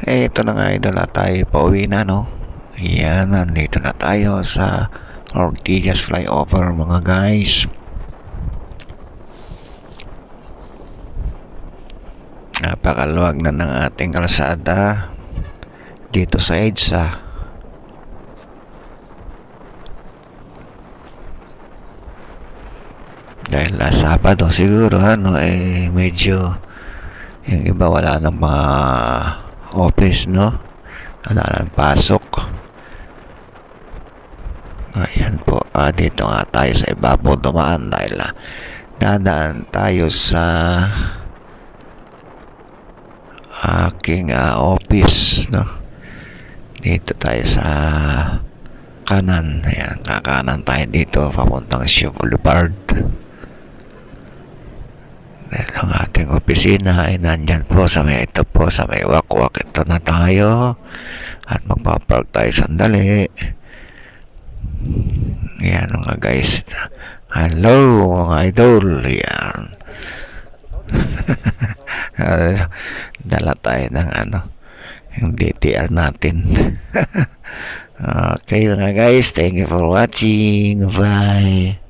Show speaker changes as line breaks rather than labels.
Ito na nga idol at tayo pauwi na, no? Ayan, nandito na tayo sa Ortigas flyover mga guys. Napakaluwag na ng ating kalsada dito sa EDSA. Dahil Sabado siguro medyo yung iba wala nang mga office, no? Wala nang pasok. Ayan po, dito nga tayo sa ibabaw dumaan dahil dadaan tayo sa aking office, no? Dito tayo sa kanan. Ayan, kakanan tayo dito papuntang Shaw Boulevard. Dahil ang ating opisina ay nandyan po sa may wakwak. Ito na tayo at magpapark tayo sandali. Yan mga guys. Hello mga idol. Yan. Dala tayo ng yung DTR natin. Okay mga guys, thank you for watching. Bye.